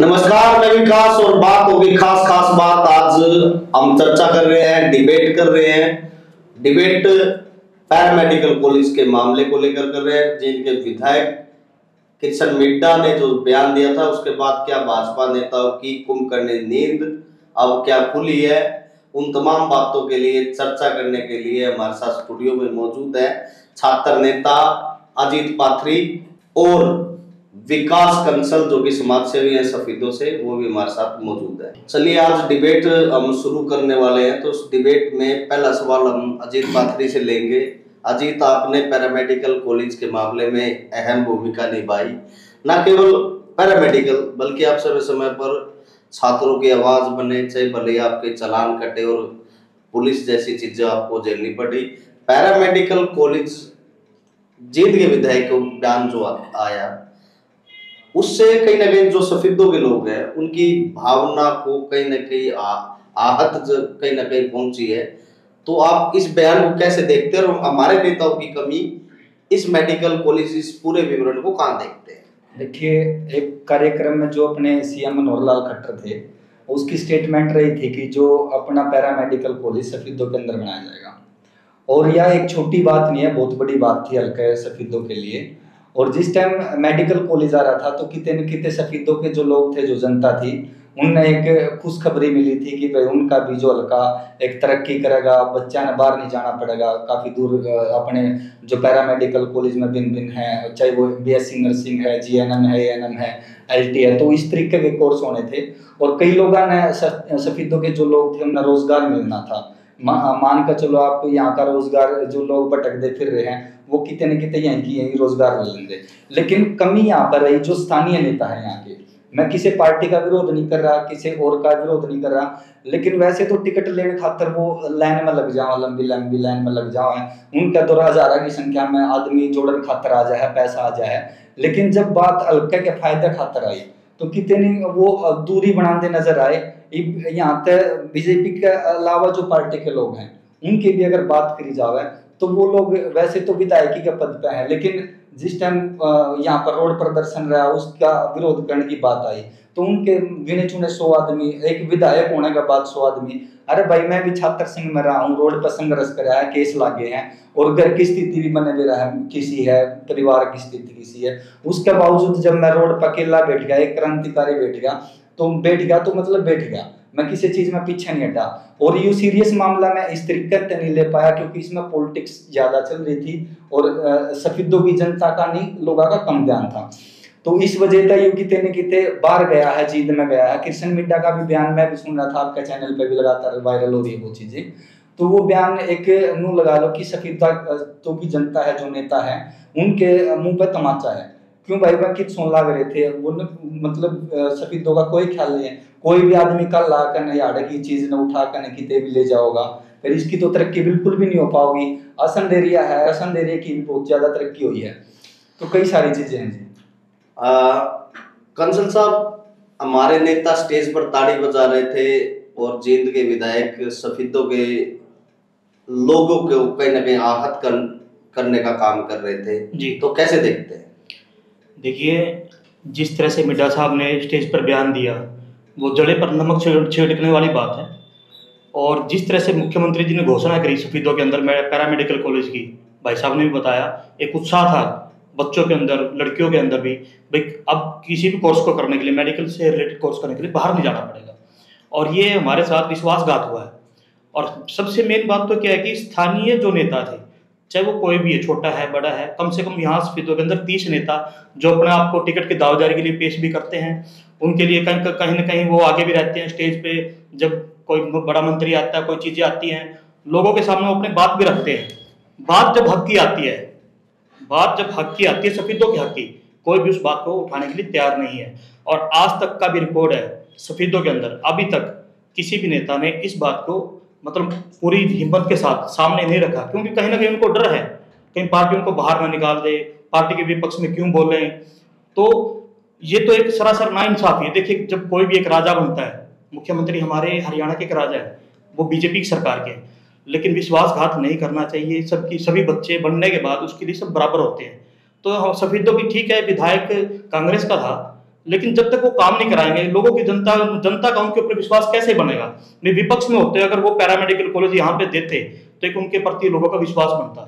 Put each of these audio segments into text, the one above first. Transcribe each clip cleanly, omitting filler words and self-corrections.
नमस्कार, मैं विकास और बात होगी खास खास बात। आज हम चर्चा कर रहे हैं, डिबेट कर रहे हैं। डिबेट पैरामेडिकल कॉलेज के मामले को लेकर कर रहे हैं, जिनके विधायक किशन मिड्डा ने जो बयान दिया था उसके बाद क्या भाजपा नेताओं की कुंभकर्णी नींद अब क्या खुली है। उन तमाम बातों के लिए चर्चा करने के लिए हमारे साथ स्टूडियो में मौजूद है छात्र नेता अजीत पाथरी और विकास कंसल जो कि समाज सेवी है सफीदों से, वो भी हमारे साथ मौजूद है। चलिए आज डिबेट हम शुरू करने वाले हैं। तो उस डिबेट में पहला सवाल हम अजीत पाथरी से लेंगे। अजीत, आपने पैरामेडिकल कॉलेज के मामले में अहम भूमिका निभाई, न केवल पैरामेडिकल बल्कि आप समय समय पर छात्रों की आवाज बने, चाहे भले आपके चालान कटे और पुलिस जैसी चीजें आपको झेलनी पड़ी। पैरामेडिकल कॉलेज जीत के विधायक को बयान जो आया उससे कहीं ना कहीं जो सफेदों के लोग हैं उनकी भावना को कहीं ना कहीं आहत कहीं ना कहीं पहुंची है। तो आप इस बयान को कैसे देखते हैं और हमारे नेताओं की कमी इस मेडिकल कॉलेज इस पूरे विवरण को कहां देखते हैं? देखिए, एक कार्यक्रम में जो अपने सीएम मनोहर लाल खट्टर थे, उसकी स्टेटमेंट रही थी कि जो अपना पैरामेडिकल कॉलेज सफेदों के अंदर बनाया जाएगा। और यह एक छोटी बात नहीं है, बहुत बड़ी बात थी हल्के सफेदों के लिए। और जिस टाइम मेडिकल कॉलेज आ रहा था तो कितने न कितने सफेदों के जो लोग थे, जो जनता थी, उनने एक खुशखबरी मिली थी कि भाई उनका भी जो हल्का एक तरक्की करेगा, बच्चा ने बाहर नहीं जाना पड़ेगा काफ़ी दूर। अपने जो पैरामेडिकल कॉलेज में भिन्न भिन्न है, चाहे वो बीएससी नर्सिंग है, जीएनएम है, एएनएम है, एलटी है, तो इस तरीके के कोर्स होने थे। और कई लोगों ने सफेदों के जो लोग थे उन्हें रोजगार मिलना था। मान कर चलो आप, यहाँ का रोजगार जो लोग भटकते फिर रहे हैं वो कितने न कितने यहीं रोजगार ले लेंगे। लेकिन कमी यहाँ पर रही जो स्थानीय नेता है यहाँ के। मैं किसी पार्टी का विरोध नहीं कर रहा, किसी और का विरोध नहीं कर रहा, लेकिन वैसे तो टिकट लेने खातर वो लाइन में लग जाओ, लंबी लंबी लाइन में लग जाओ है। उनका तो हजारों की संख्या में आदमी जोड़न खातर आ जाए, पैसा आ जाए। लेकिन जब बात हल्के के फायदे खातर आई तो कितनी वो दूरी बनाते नजर आए। यहाँ तक बीजेपी के अलावा जो पार्टी के लोग हैं उनकी भी अगर बात करी जाए तो वो लोग वैसे तो विधायकी के पद पे हैं, लेकिन जिस टाइम यहाँ पर रोड प्रदर्शन रहा उसका विरोध करने की बात आई तो उनके गिने चुने 100 आदमी, एक विधायक होने के बाद 100 आदमी, अरे भाई मैं भी छात्र संघ में रहा हूँ, रोड पर संघर्ष कराया है, केस लागे हैं और घर की स्थिति भी बने भी रहा है, किसी है परिवार की स्थिति किसी है, उसके बावजूद जब मैं रोड पर अकेला बैठ गया, एक क्रांतिकारी बैठ गया तो मतलब बैठ गया, मैं किसी चीज में पीछे नहीं हटा। और ये सीरियस मामला मैं इस तरीके से नहीं ले पाया क्योंकि इसमें पॉलिटिक्स ज्यादा चल रही थी और सफेदों की जनता का नहीं, लोगों का कम ध्यान था। तो इस वजह से यू कितने न कितने बाहर गया है, जीत में गया है। किशन मिड्डा का भी बयान मैं भी सुन रहा था, आपका चैनल पे भी लगातार वायरल हो रही है वो चीजें। तो वो बयान एक नू लगा लो कि सफेदा तो की जनता है, जो नेता है उनके मुंह पे तमाचा है। क्यों भाई, वह कित सुन लाग रहे थे वो, मतलब सफेदों का कोई ख्याल नहीं है। कोई भी आदमी कल लाकर नहीं आड़े की चीज न उठा कर किते भी ले जाओगा, फिर इसकी तो तरक्की बिल्कुल भी नहीं हो पाओगी। असंध एरिया है, असंध एरिया की भी बहुत ज्यादा तरक्की हुई है। तो कई सारी चीजें हैं जी। कंसल साहब, हमारे नेता स्टेज पर ताड़ी बजा रहे थे और जींद के विधायक सफेदों के लोगों को कहीं ना कहीं आहत करने का काम कर रहे थे जी, तो कैसे देखते हैं? देखिए, जिस तरह से मिड्डा साहब ने स्टेज पर बयान दिया वो जड़े पर नमक छिड़कने वाली बात है। और जिस तरह से मुख्यमंत्री जी ने घोषणा करी सफेदों के अंदर पैरामेडिकल कॉलेज की, भाई साहब ने भी बताया, एक उत्साह था बच्चों के अंदर, लड़कियों के अंदर भी, भाई अब किसी भी कोर्स को करने के लिए, मेडिकल से रिलेटेड कोर्स करने के लिए बाहर नहीं जाना पड़ेगा। और ये हमारे साथ विश्वासघात हुआ है। और सबसे मेन बात तो क्या है कि स्थानीय जो नेता थे, चाहे वो कोई भी है, छोटा है बड़ा है, कम से कम यहाँ सफेदों के अंदर 30 नेता जो अपने आप को टिकट की दावेदारी के लिए पेश भी करते हैं, उनके लिए कहीं ना कहीं वो आगे भी रहते हैं स्टेज पे। जब कोई बड़ा मंत्री आता है, कोई चीज़ें आती हैं, लोगों के सामने वो अपनी बात भी रखते हैं। बात जब हक की आती है, सफेदों के हक की, कोई भी उस बात को उठाने के लिए तैयार नहीं है। और आज तक का भी रिकॉर्ड है सफेदों के अंदर, अभी तक किसी भी नेता ने इस बात को मतलब पूरी हिम्मत के साथ सामने नहीं रखा, क्योंकि कहीं ना कहीं उनको डर है कहीं पार्टी उनको बाहर ना निकाल दे, पार्टी के विपक्ष में क्यों बोले। तो ये तो एक सरासर नाइंसाफी है। देखिए, जब कोई भी एक राजा बनता है, मुख्यमंत्री हमारे हरियाणा के एक राजा है, वो बीजेपी की सरकार के, लेकिन विश्वासघात नहीं करना चाहिए। सभी बच्चे बनने के बाद उसके लिए सब बराबर होते हैं। तो सफेदों की ठीक है, विधायक कांग्रेस का था, लेकिन जब तक वो काम नहीं कराएंगे, लोगों की जनता का उनके ऊपर विश्वास कैसे बनेगा? वे विपक्ष में होते, अगर वो पैरामेडिकल कॉलेज यहाँ पे देते तो एक उनके प्रति लोगों का विश्वास बनता।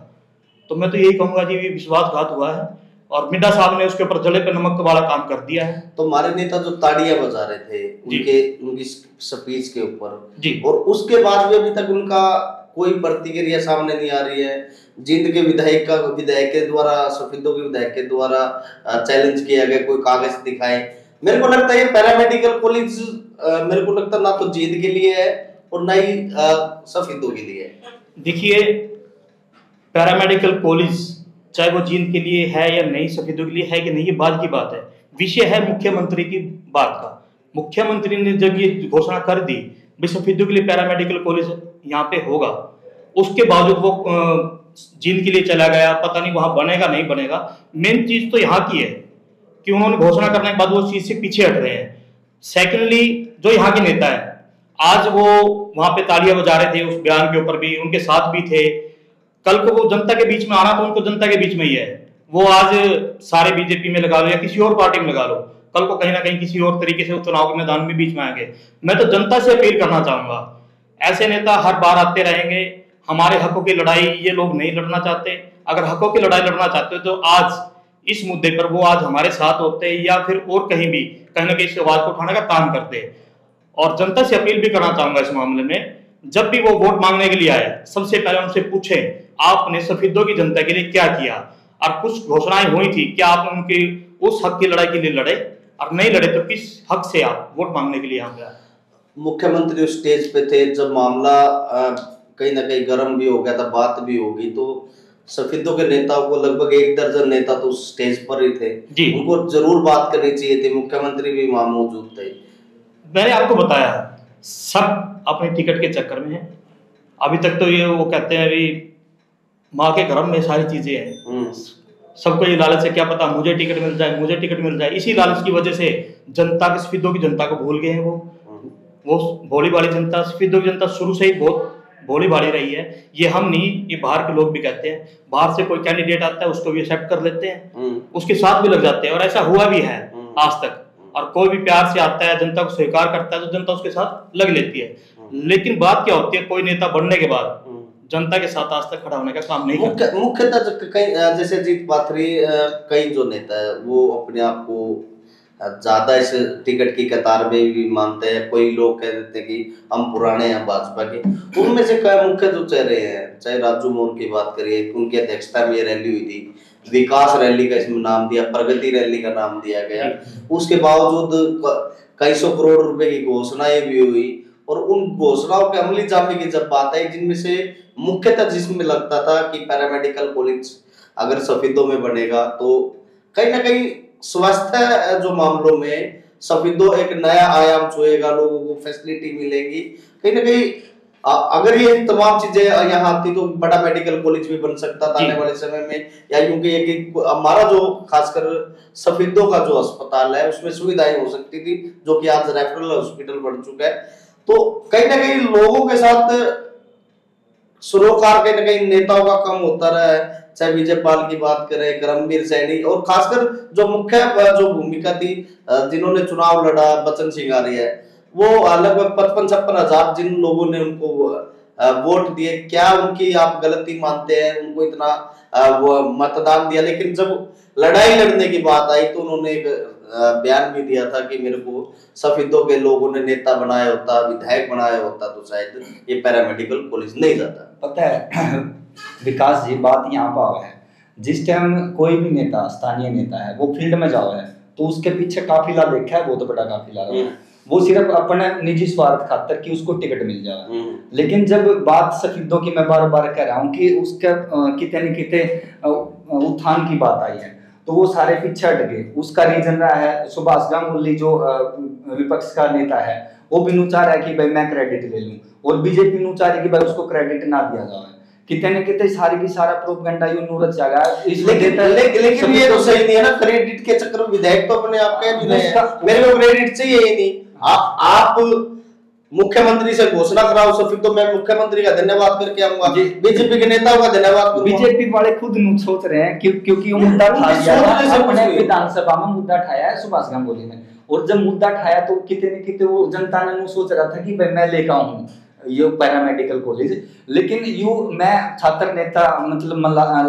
तो मैं तो यही कहूंगा जी, विश्वासघात हुआ है और मिड्डा साहब ने उसके ऊपर जले पे नमक वाला काम कर दिया है। तो हमारे नेता जो ताड़ियां बजा रहे थे उनकी स्पीच के ऊपर जी, और उसके बाद भी अभी तक उनका कोई प्रतिक्रिया सामने नहीं आ रही है। जींद के विधायक के द्वारा, सफेदों के विधायक के द्वारा चैलेंज किया गया, कोई कागज दिखाए। मेरे को लगता है ये पैरामेडिकल कॉलेज मेरे को लगता है ना तो जींद के लिए है और ना ही सफेदों के लिए है। देखिए, पैरामेडिकल कॉलेज चाहे वो जींद के लिए है या नहीं, सफेदों के लिए है कि नहीं, ये बाद की बात है। विषय है मुख्यमंत्री की बात का। मुख्यमंत्री ने जब ये घोषणा कर दी भाई सफेदों के लिए पैरामेडिकल कॉलेज यहाँ पे होगा, उसके बावजूद वो जींद के लिए चला गया, पता नहीं वहां बनेगा नहीं बनेगा। मेन चीज तो यहाँ की है कि उन्होंने घोषणा करने के बाद वो चीज से पीछे हट रहे हैं। सेकेंडली, जो यहाँ के नेता है, आज वो वहां पे तालियां बजा रहे थे उस बयान के ऊपर भी, उनके साथ भी थे। कल को वो जनता के बीच में आना तो उनको जनता के बीच में ही है। वो आज सारे बीजेपी में लगा लो या किसी और पार्टी में लगा लो, कल को कहीं ना कहीं किसी और तरीके से चुनाव के मैदान में बीच में आएंगे। मैं तो जनता से अपील करना चाहूंगा, ऐसे नेता हर बार आते रहेंगे। हमारे हकों की लड़ाई ये लोग नहीं लड़ना चाहते। अगर हकों की लड़ाई लड़ना चाहते हो तो आज इस मुद्दे पर वो आज हमारे साथ होते या फिर और कहीं भी कहीं ना कहीं इस आवाज को उठाने का काम करते। और जनता से अपील भी करना चाहूंगा इस मामले में, जब भी वो वोट मांगने के लिए आए, सबसे पहले उनसे पूछें आपने सफेदों की जनता के लिए क्या किया, और कुछ घोषणाएं हुई थी, क्या आपने उनकी उस हक की लड़ाई के लिए लड़े, और नहीं लड़े तो किस हक से आप वोट मांगने के लिए यहाँ पे आए? मुख्यमंत्री उस स्टेज पे थे जब मामला कहीं ना कहीं गर्म भी हो गया था, बात भी होगी, तो सफेदों के नेताओं को लगभग 1 दर्जन नेता तो उस स्टेज पर ही थे जी, उनको जरूर बात करनी चाहिए थी। मुख्यमंत्री भी वहां मौजूद थे। मैंने आपको बताया सब अपने टिकट के चक्कर में है। अभी तक तो ये वो कहते हैं अभी माँ के गर्भ में सारी चीजें हैं। सबको ये लालच है, क्या पता मुझे टिकट मिल जाए, मुझे टिकट मिल जाए। इसी लालच की वजह से जनता के, सफेदों की जनता को भूल गए हैं। वो भोली भाली जनता, सफेदों की जनता शुरू से ही बहुत भोली भाली रही है। ये हम नहीं, ये बाहर के लोग भी कहते हैं। बाहर से कोई कैंडिडेट आता है उसको भी एक्सेप्ट कर लेते हैं, उसके साथ भी लग जाते हैं, और ऐसा हुआ भी है आज तक। और कोई भी प्यार से आता है, जनता को स्वीकार करता है, तो जनता उसके साथ लग लेती है। लेकिन बात क्या होती है, कोई नेता बनने के बाद जनता के साथ आज तक खड़ा होने का काम नहीं करता। मुख्यतः जैसे अजीत पाथरी, कई जो नेता है वो अपने आप को ज्यादा इस टिकट की कतार में भी मानते हैं। कोई लोग कह देते हैं कि हम पुराने हैं भाजपा के। उनमें से कई मुख्य जो चेहरे हैं, चाहे राजू मोहन की बात करिए, उनकी अध्यक्षता में ये रैली हुई थी, विकास रैली का इसमें नाम दिया, प्रगति रैली का नाम दिया गया। उसके बावजूद कई सौ करोड़ रुपए की घोषणाएं भी हुई, और उन घोषणाओं के अमली जामे की जब बात आई, जिनमें से मुख्यतः जिसमें लगता था कि पैरामेडिकल कॉलेज अगर सफेदों में बनेगा तो कहीं ना कहीं स्वास्थ्य जो मामलों में सफेदों एक नया आयाम छुएगा, लोगों को फैसिलिटी मिलेगी। कहीं ना कहीं अगर ये तमाम चीजें यहाँ आती तो बड़ा मेडिकल कॉलेज भी बन सकता था आने वाले समय में। या क्योंकि हमारा जो खासकर सफेदों का जो अस्पताल है उसमें सुविधाएं हो सकती थी, जो कि आज रेफरल हॉस्पिटल बन चुका है। तो कहीं ना कहीं लोगों के साथ सरोकार कहीं ना कहीं नेताओं का कम होता रहा है। चाहे विजय पाल की बात करें, करमवीर सैनी, और खासकर जो मुख्य जो भूमिका थी जिन्होंने चुनाव लड़ा, बच्चन सिंघानिया, वो लगभग 55-56 हजार जिन लोगों ने उनको वोट दिए, क्या उनकी आप गलती मानते हैं? उनको इतना वो मतदान दिया, लेकिन जब लड़ाई लड़ने की बात आई तो उन्होंने एक बयान भी दिया था कि मेरे को सफेदों के लोगों ने नेता बनाया होता, विधायक बनाया होता तो शायद ये पैरामेडिकल कॉलेज नहीं जाता। पता है विकास जी, बात यहाँ पर है, जिस टाइम कोई भी नेता, स्थानीय नेता है, वो फील्ड में जाओ है तो उसके पीछे काफिला देखा है, बहुत बड़ा काफिला रहा है। वो सिर्फ अपने निजी स्वार्थ खातर कि उसको टिकट मिल जाए। लेकिन जब बात सफेदों की, मैं बार बार कह रहा हूँ कि उसका कितने न कितने उत्थान की बात आई है, तो वो सारे पीछे हट गए। उसका रीजन रहा है, सुभाष गांगुली जो विपक्ष का नेता है, वो भी चाह रहा है कि भाई मैं क्रेडिट ले लूं, और बीजेपी नु चाह रही है कि भाई उसको क्रेडिट ना दिया जाए। कितने न कितने सारी की सारा प्रोपेगेंडा यू नूरत जागा। लेकिन ये तो सही नहीं है ना, क्रेडिट के चक्कर में विधायक तो अपने आप कह भी रहे हैं मेरे को क्रेडिट चाहिए ही नहीं। आप मुख्यमंत्री से घोषणा कराओ सफेद, तो मैं मुख्यमंत्री का धन्यवाद करके आऊंगा, बीजेपी के नेताओं का धन्यवाद करूंगा। बीजेपी वाले खुद सोच रहे हैं क्योंकि वो मुद्दा उठा लिया, अपने विधानसभा में मुद्दा उठाया है सुभाष गांगुली ने, और जब मुद्दा उठाया तो कितने न कितने वो जनता ने सोच रहा था कि भाई मैं लेकर आऊं ये पैरामेडिकल कॉलेज, लेकिन यू मैं छात्र नेता मतलब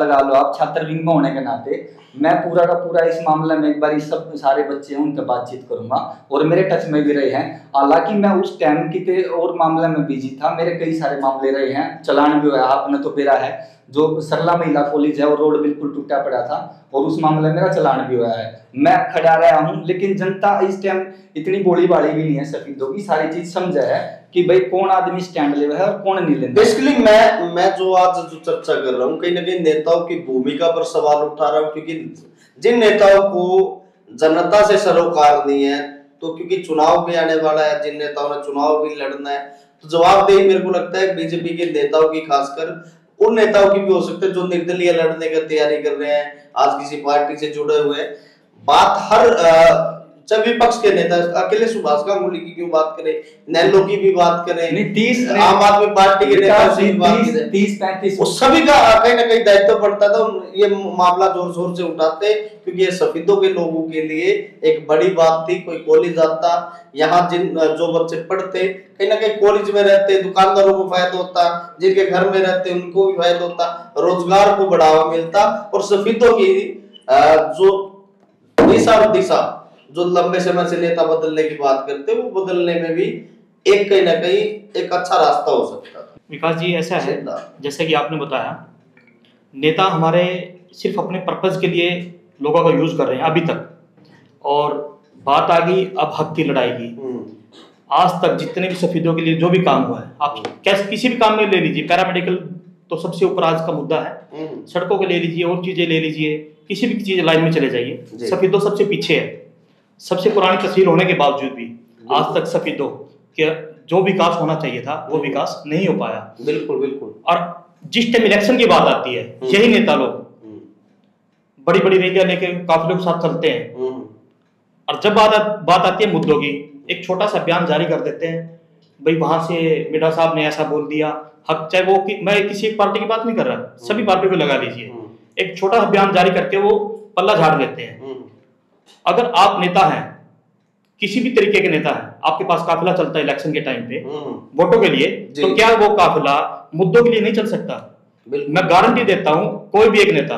लगा लो आप छात्र विंग में होने के नाते मैं पूरा का पूरा इस मामले में एक बार सब सारे बच्चे हैं उनसे बातचीत करूंगा और मेरे टच में भी रहे हैं। हालांकि मैं उस टाइम किते और मामले में बिजी था, मेरे कई सारे मामले रहे हैं, चलान भी हुआ आपने तो बेरा है, जो सरला महिला कॉलेज है वो रोड बिल्कुल टूटा पड़ा था और उस मामले में मेरा चलान भी हुआ है, मैं खड़ा रहा हूं। लेकिन जनता इस टाइम इतनी बोली बाड़ी भी नहीं है, सफीदों की सारी चीज समझा है कि भाई कौन आदमी स्टैंड ले है और कौन नहीं लेता। बेसिकली मैं जो आज जो चर्चा कर रहा हूँ कहीं ना कहीं नेताओं की भूमिका पर सवाल उठा रहा हूँ, क्योंकि जिन नेताओं को जनता से सरोकार नहीं है, तो क्योंकि चुनाव भी आने वाला है, जिन नेताओं ने चुनाव भी लड़ना है, तो जवाबदेही मेरे को लगता है बीजेपी के नेताओं की, खासकर उन नेताओं की भी हो सकते हैं जो निर्दलीय लड़ने की तैयारी कर रहे हैं, आज किसी पार्टी से जुड़े हुए हैं। बात हर चाहे विपक्ष के नेता अकेले सुभाष गांगुली की क्यों बात करें, नेलो की भी बात करें, नहीं 30 आम आदमी पार्टी के नेता से भी बात करें, 30-35 उस सभी का कहीं ना कहीं दायित्व पड़ता था। ये मामला जोर शोर से उठाते क्योंकि ये सफेदों के लोगों के लिए एक बड़ी बात थी। कोई कॉलेज आता, यहाँ जिन जो बच्चे पढ़ते कहीं ना कहीं कॉलेज में रहते, दुकानदारों को फायदा होता, जिनके घर में रहते उनको भी फायदा होता, रोजगार को बढ़ावा मिलता, और सफेदों की जो दिशा जो लंबे समय से नेता बदलने की बात करते वो बदलने में भी एक कहीं ना कहीं एक अच्छा रास्ता हो सकता था। विकास जी ऐसा है जैसे कि आपने बताया, नेता हमारे सिर्फ अपने पर्पस के लिए लोगों का यूज कर रहे हैं अभी तक, और बात आ गई अब हक की लड़ाई की। आज तक जितने भी सफेदों के लिए जो भी काम हुआ है, आप कैसे किसी भी काम में ले लीजिए, पैरामेडिकल तो सबसे ऊपर आज का मुद्दा है, सड़कों को ले लीजिए और चीजें ले लीजिए, किसी भी चीज लाइन में चले जाइए, सफेदों सबसे पीछे है। सबसे पुरानी तस्वीर होने के बावजूद भी आज तक सफेदों के जो विकास होना चाहिए था वो विकास नहीं हो पाया। बिल्कुल बिल्कुल। और जिस टाइम इलेक्शन की बात आती है, यही नेता लोग बड़ी बड़ी रैलियां लेके काफिलों के साथ चलते हैं, और जब बात आती है मुद्दों की, एक छोटा सा बयान जारी कर देते हैं, भाई वहां से मिर्जा साहब ने ऐसा बोल दिया, हक चाहे वो मैं किसी एक पार्टी की बात नहीं कर रहा, सभी पार्टियों को लगा लीजिए, एक छोटा सा बयान जारी करके वो पल्ला झाड़ देते हैं। अगर आप नेता हैं, किसी भी तरीके के नेता हैं, आपके पास काफिला चलता है इलेक्शन के टाइम पे वोटों के लिए, तो क्या वो काफिला मुद्दों के लिए नहीं चल सकता? मैं गारंटी देता हूं, कोई भी एक नेता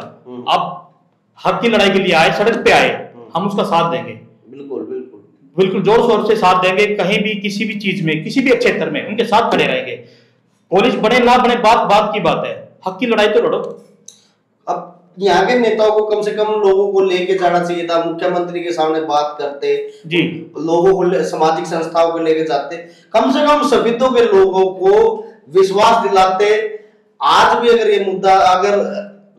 आप हक की लड़ाई के लिए आए, सड़क पे आए, हम उसका साथ देंगे, बिल्कुल बिल्कुल बिल्कुल जोर शोर से साथ देंगे। कहीं भी किसी भी चीज में, किसी भी क्षेत्र में उनके साथ खड़े रहेंगे। कॉलेज बने ना बने बात की बात है, हक की लड़ाई तो लड़ो। अब यहाँ के नेताओं को कम से कम लोगों को लेके जाना चाहिए था, मुख्यमंत्री के सामने बात करते जी, लोगों को सामाजिक संस्थाओं को लेके जाते, कम से कम सफेदों के लोगों को विश्वास दिलाते। आज भी अगर ये मुद्दा, अगर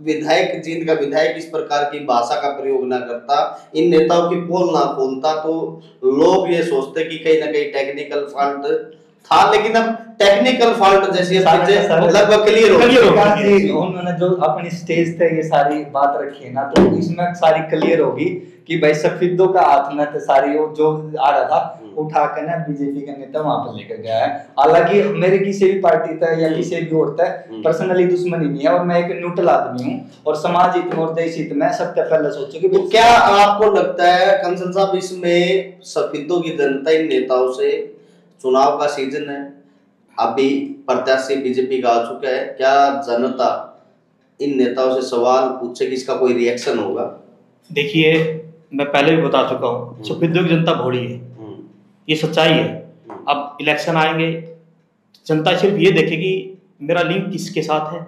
विधायक जिनका विधायक इस प्रकार की भाषा का प्रयोग ना करता, इन नेताओं की पोल ना खोलता, तो लोग ये सोचते कि कहीं ना कहीं टेक्निकल फॉल्ट था, लेकिन अब टेक्निकल फॉल्ट जैसी लगभग क्लियर हो गई। उन्होंने जो अपनी स्टेज पे ये सारी बात रखी है ना, तो इसमें सारी क्लियर होगी कि भाई सफेदों का हाथ में तो सारी वो जो आ रहा था उठा कर ना बीजेपी का नेता वहां पर लेकर गया है। हालांकि मेरे किसी भी पार्टी था या किसी भी और था पर्सनली दुश्मनी नहीं है, और मैं एक न्यूट्रल आदमी हूँ, और समाज हित और देश हित में सबसे पहले सोचो कि तो क्या आपको लगता है कंसल साहब, इसमें सफेदों की जनता इन नेताओं से, चुनाव का सीजन है, अभी प्रत्याशी बीजेपी का आ चुका है, क्या जनता इन नेताओं से सवाल पूछे कि इसका कोई रिएक्शन होगा? देखिए, मैं पहले भी बता चुका हूँ, सफेदों की जनता भोली है, ये सच्चाई है। अब इलेक्शन आएंगे, जनता सिर्फ ये देखेगी मेरा लिंक किसके साथ है,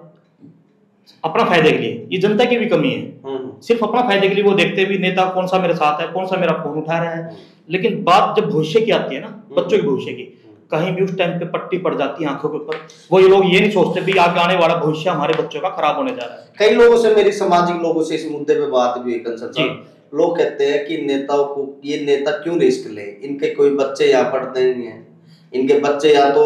अपना फायदे के लिए। ये जनता की भी कमी है, सिर्फ अपना फायदे के लिए वो देखते भी नेता कौन सा मेरे साथ है, कौन सा मेरा फोन उठा रहा है। लेकिन बात जब भविष्य की आती है ना, बच्चों के भविष्य की, कहीं भी उस टाइम पे पट्टी पड़ जाती है आंखों के ऊपर। वो ये लोग ये नहीं सोचते भी आगे आने वाला भविष्य हमारे बच्चों का खराब होने जा रहा है। कई लोगों से, मेरी सामाजिक लोगों से इस मुद्दे पे बात भी हुई कंसल साहब, लोग कहते हैं कि नेताओं को, ये नेता क्यों रिस्क ले, इनके कोई बच्चे यहाँ पढ़ते नहीं है, इनके बच्चे या तो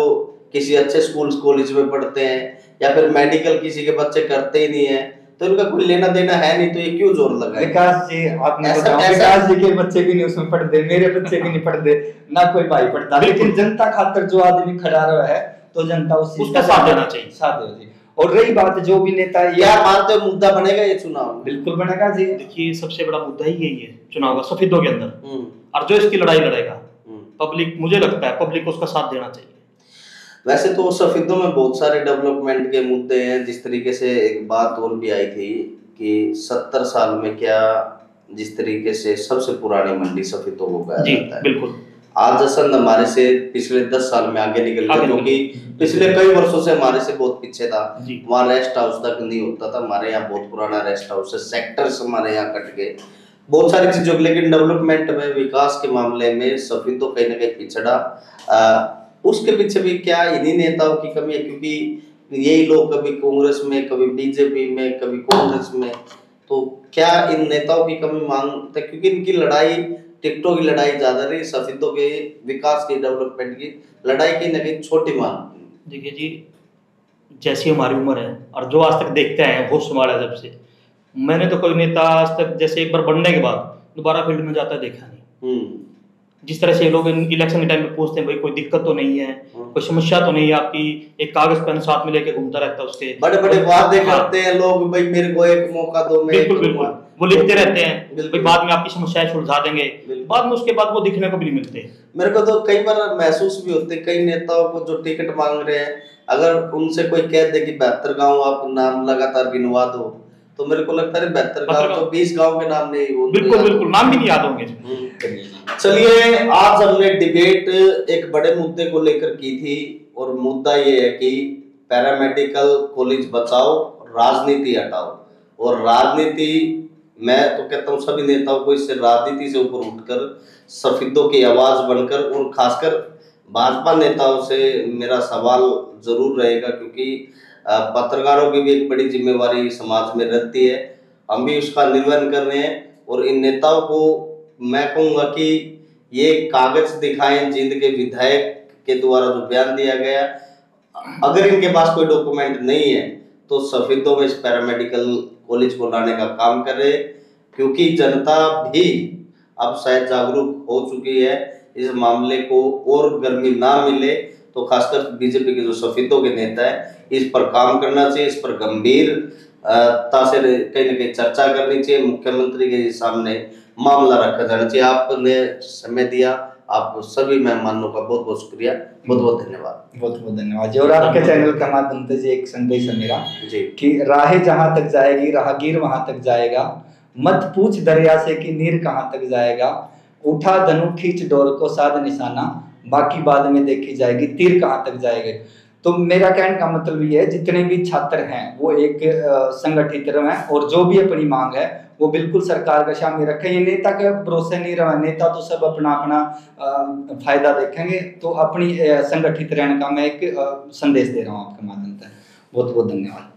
किसी अच्छे स्कूल कॉलेज में पढ़ते हैं, या फिर मेडिकल किसी के बच्चे करते ही नहीं है, तो इनका कोई लेना देना है नहीं, तो ये क्यों जोर लगाए? विकास जी, आपने बताया विकास जी के बच्चे भी नहीं उसमें पढ़ते, मेरे बच्चे भी नहीं पढ़ते, ना कोई भाई पढ़ता, लेकिन जनता खातर जो आदमी खड़ा रहा है, तो जनता उसका साथ देना चाहिए। साथ देना चाहिए। और रही बात जो भी नेता क्या मानते हो मुद्दा बनेगा ये चुनाव में? बिल्कुल बनेगा जी। देखिए सबसे बड़ा मुद्दा ही यही है चुनाव का, सफेदों के अंदर। और जो इसकी लड़ाई लड़ेगा पब्लिक, मुझे लगता है पब्लिक को उसका साथ देना चाहिए। वैसे तो सफेदों में बहुत सारे डेवलपमेंट के मुद्दे हैं। जिस तरीके से एक बात और भी आई थी कि 70 साल में क्या, जिस तरीके से सबसे पुरानी मंडी सफेदों को कहा जाता है। बिल्कुल। आज जसंत हमारे से पिछले 10 साल में आगे निकल गया, क्योंकि पिछले कई वर्षों से हमारे से बहुत पीछे था। वहाँ रेस्ट हाउस तक नहीं होता था। हमारे यहाँ बहुत पुराना रेस्ट हाउस है, सेक्टर्स हमारे यहाँ कट गए, बहुत सारी चीजों। लेकिन डेवलपमेंट में, विकास के मामले में सफेदों कहीं ना कहीं पिछड़ा। उसके पीछे भी क्या इन्हीं नेताओं की कमी है, क्योंकि यही लोग कभी कांग्रेस में, कभी बीजेपी में, कभी कांग्रेस में। तो क्या इन नेताओं की कमी मांगते, क्योंकि इनकी लड़ाई, टिकटों की लड़ाई ज्यादा रही, सफेदों के विकास की, डेवलपमेंट की लड़ाई कहीं ना कहीं छोटी मांग। देखिए जी, जैसी हमारी उम्र है और जो आज तक देखते हैं होश संभाला जब से, मैंने तो कोई नेता आज तक जैसे एक बार बनने के बाद दोबारा फील्ड में जाता देखा नहीं। जिस तरह से लोग इलेक्शन के टाइम पे पूछते हैं भाई कोई दिक्कत तो नहीं है, कोई समस्या तो नहीं है आपकी, एक कागज पेन साथ में लेके घूमता रहता है। उसके बड़े बड़े वादे करते हैं लोग, भाई मेरे को एक मौका दो, मैं बिल्कुल बिल्कुल वो लिखते रहते हैं भाई बाद में आपकी समस्याएं सुलझा देंगे, बाद में उसके बाद वो दिखने को भी नहीं मिलते। मेरे को तो कई बार महसूस भी होते, कई नेताओं को जो टिकट मांग रहे हैं, अगर उनसे कोई कह दे कि 72 गांव आप नाम लगातार गिनवा दो, तो मेरे को लगता है 72 गांव तो 20 गांव के नाम नहीं होंगे। बिल्कुल बिल्कुल, नाम भी नहीं याद होंगे। चलिए, आज हमने डिबेट एक बड़े मुद्दे को लेकर की थी, और मुद्दा ये है कि पैरामेडिकल कॉलेज बचाओ, राजनीति हटाओ। और राजनीति, मैं तो कहता हूँ सभी नेताओं को इससे, राजनीति से ऊपर उठकर सफेदों की आवाज बनकर, और खासकर भाजपा नेताओं से मेरा सवाल जरूर रहेगा, क्योंकि पत्रकारों की भी एक बड़ी जिम्मेवारी समाज में रहती है, हम भी उसका निर्वहन कर रहे हैं। और इन नेताओं को मैं कहूँगा कि ये कागज दिखाएं, जींद के विधायक के द्वारा जो बयान दिया गया, अगर इनके पास कोई डॉक्यूमेंट नहीं है तो सफेदों में इस पैरामेडिकल कॉलेज को लाने का काम करे, क्योंकि जनता भी अब शायद जागरूक हो चुकी है। इस मामले को और गर्मी ना मिले तो खासकर बीजेपी के जो सफेदों के नेता है, इस पर काम करना चाहिए, इस पर गंभीरता से कहीं ना कहीं चर्चा करनी चाहिए, मुख्यमंत्री के सामने मामला रखा जाना चाहिए। आपने समय दिया, आप सभी मेहमानों का बहुत बहुत शुक्रिया, बहुत बहुत धन्यवाद। बहुत बहुत धन्यवाद जी। और आपके चैनल का माध्यम से एक संदेश है मेरा जी कि राहें जहां तक जाएगी राहगीर वहां तक जाएगा, मत पूछ दरिया से कि नीर कहां तक जाएगा, उठा धनु खींच डोर को साध निशाना, बाकी बाद में देखी जाएगी तीर कहां तक जाएगा। तो मेरा कहने का मतलब ये है, जितने भी छात्र हैं वो एक संगठित रहें, और जो भी अपनी मांग है वो बिल्कुल सरकार के सामने रखें। ये नेता के भरोसे नहीं रहा, नेता तो सब अपना अपना फायदा देखेंगे। तो अपनी संगठित रहने का मैं एक संदेश दे रहा हूँ आपके माध्यम से। बहुत बहुत धन्यवाद।